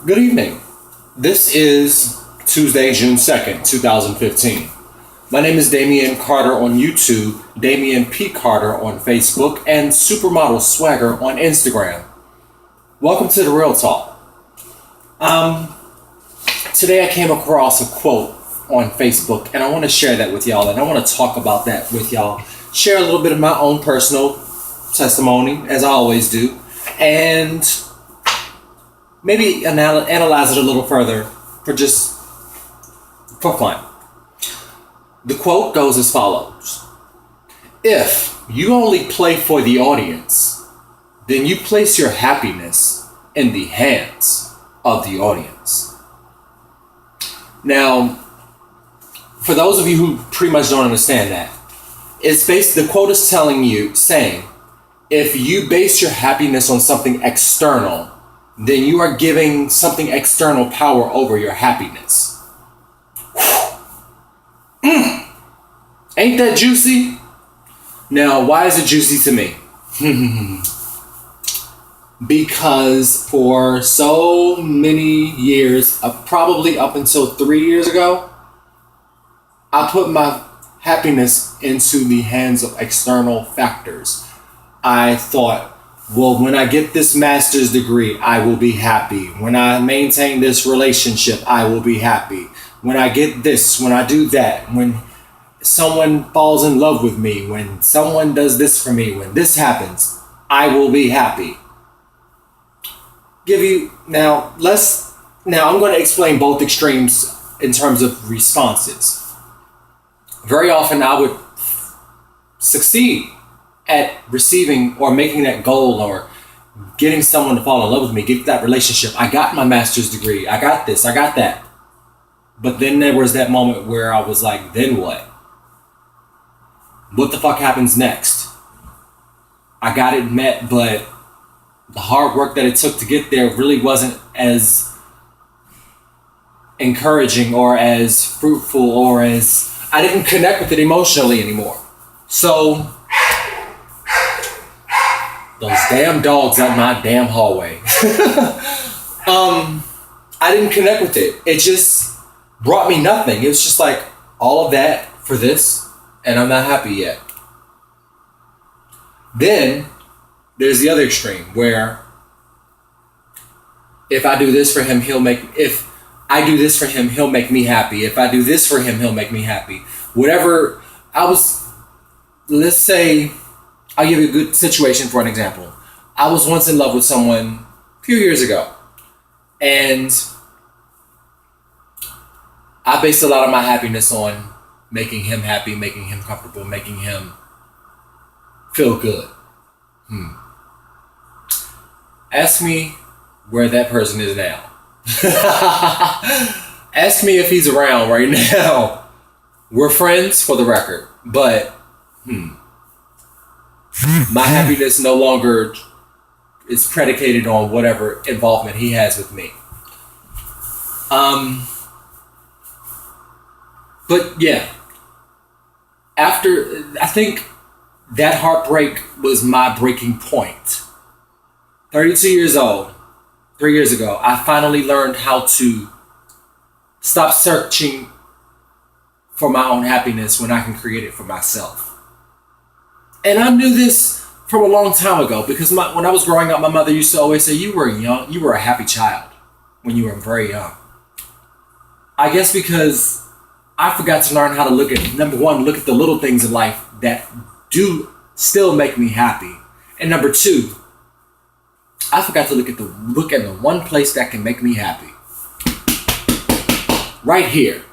Good evening. This is Tuesday, June 2nd, 2015. My name is Damian Carter on YouTube, Damian P. Carter on Facebook, and Supermodel Swagger on Instagram. Welcome to the Real Talk. Today I came across a quote on Facebook, and I want to share that with y'all, and I want to talk about that with y'all. Share a little bit of my own personal testimony, as I always do, and maybe analyze it a little further for fun. The quote goes as follows: if you only play for the audience, then you place your happiness in the hands of the audience. Now, for those of you who pretty much don't understand that, the quote is saying, if you base your happiness on something external, then you are giving something external power over your happiness. Ain't that juicy? Now, why is it juicy to me? Because for so many years, probably up until 3 years ago, I put my happiness into the hands of external factors. I thought, well, when I get this master's degree, I will be happy. When I maintain this relationship, I will be happy. When I get this, when I do that, when someone falls in love with me, when someone does this for me, when this happens, I will be happy. Now I'm going to explain both extremes in terms of responses. Very often I would succeed at receiving or making that goal or getting someone to fall in love with me, get that relationship. I got my master's degree. I got this, I got that. But then there was that moment where I was like, then what? What the fuck happens next? I got it met, but the hard work that it took to get there really wasn't as encouraging or as fruitful or as I didn't connect with it emotionally anymore. So those damn dogs out my damn hallway. I didn't connect with it. It just brought me nothing. It was just like all of that for this, and I'm not happy yet. Then there's the other extreme where if I do this for him, if I do this for him, he'll make me happy. If I do this for him, he'll make me happy. Whatever let's say, I'll give you a good situation for an example. I was once in love with someone a few years ago, and I based a lot of my happiness on making him happy, making him comfortable, making him feel good. Ask me where that person is now. Ask me if he's around right now. We're friends for the record, but my happiness no longer is predicated on whatever involvement he has with me. But yeah, I think that heartbreak was my breaking point. 32 years old, 3 years ago, I finally learned how to stop searching for my own happiness when I can create it for myself. And I knew this from a long time ago because when I was growing up, my mother used to always say, you were a happy child when you were very young. I guess because I forgot to learn how to look at, number one, look at the little things in life that do still make me happy. And number two, I forgot to look at the one place that can make me happy. Right here,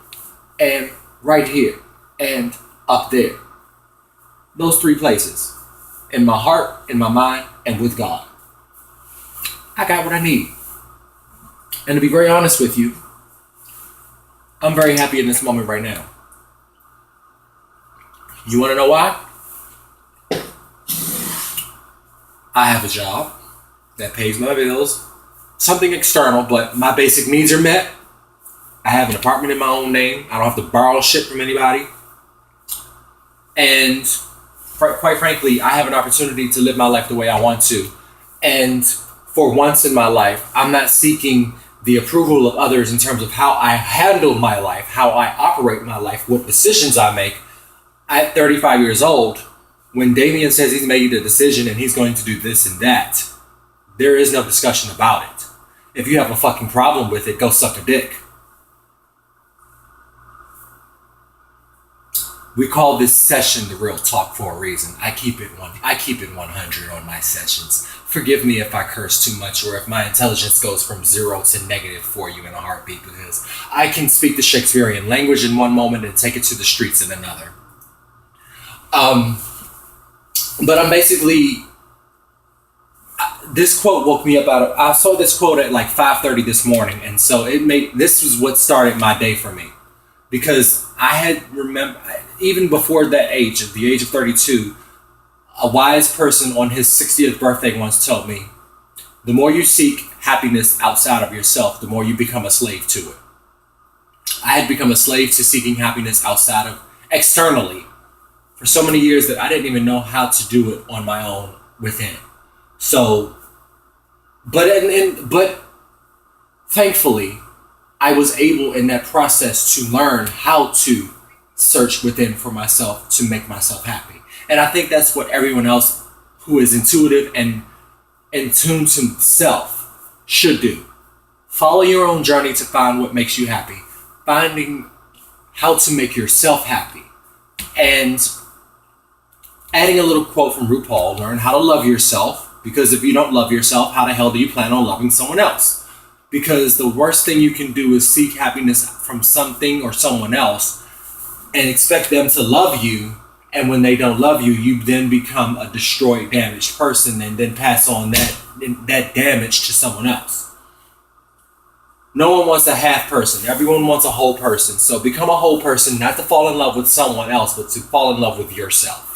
and right here, and up there. Those three places. In my heart, in my mind, and with God. I got what I need. And to be very honest with you, I'm very happy in this moment right now. You want to know why? I have a job that pays my bills. Something external, but my basic needs are met. I have an apartment in my own name. I don't have to borrow shit from anybody. And quite frankly, I have an opportunity to live my life the way I want to. And for once in my life, I'm not seeking the approval of others in terms of how I handle my life, how I operate my life, what decisions I make at 35 years old, when Damien says he's made a decision and he's going to do this and that, there is no discussion about it. If you have a fucking problem with it, go suck a dick. We call this session the Real Talk for a reason. I keep it 100 on my sessions. Forgive me if I curse too much or if my intelligence goes from 0 to negative for you in a heartbeat, because I can speak the Shakespearean language in one moment and take it to the streets in another. But I'm basically, this quote woke me up I saw this quote at like 5:30 this morning, and so this was what started my day for me, because I had even before that age, at the age of 32, a wise person on his 60th birthday once told me, the more you seek happiness outside of yourself, the more you become a slave to it. I had become a slave to seeking happiness externally for so many years that I didn't even know how to do it on my own within. So, but thankfully, I was able in that process to learn how to search within for myself to make myself happy. And I think that's what everyone else who is intuitive and in tune to self should do. Follow your own journey to find what makes you happy. Finding how to make yourself happy. And adding a little quote from RuPaul, learn how to love yourself. Because if you don't love yourself, how the hell do you plan on loving someone else? Because the worst thing you can do is seek happiness from something or someone else and expect them to love you. And when they don't love you, you then become a destroyed, damaged person and then pass on that damage to someone else. No one wants a half person. Everyone wants a whole person. So become a whole person, not to fall in love with someone else, but to fall in love with yourself.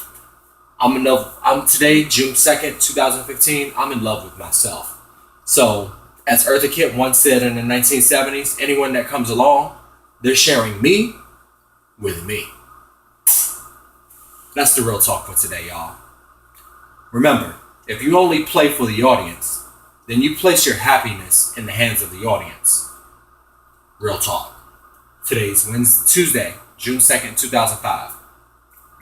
I'm today, June 2nd, 2015, I'm in love with myself. So, as Eartha Kitt once said in the 1970s, anyone that comes along, they're sharing me with me. That's the real talk for today, y'all. Remember, if you only play for the audience, then you place your happiness in the hands of the audience. Real talk. Today's Tuesday, June 2nd, 2005.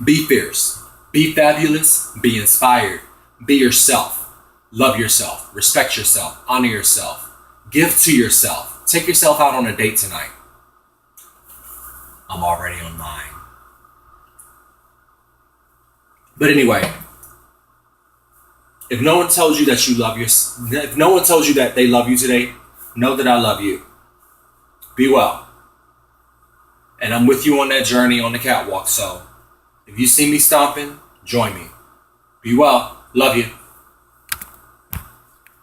Be fierce. Be fabulous, be inspired, be yourself, love yourself, respect yourself, honor yourself, give to yourself, take yourself out on a date tonight. I'm already on mine. But anyway, if no one tells you that if no one tells you that they love you today, know that I love you. Be well. And I'm with you on that journey on the catwalk, so if you see me stomping, join me. Be well. Love you.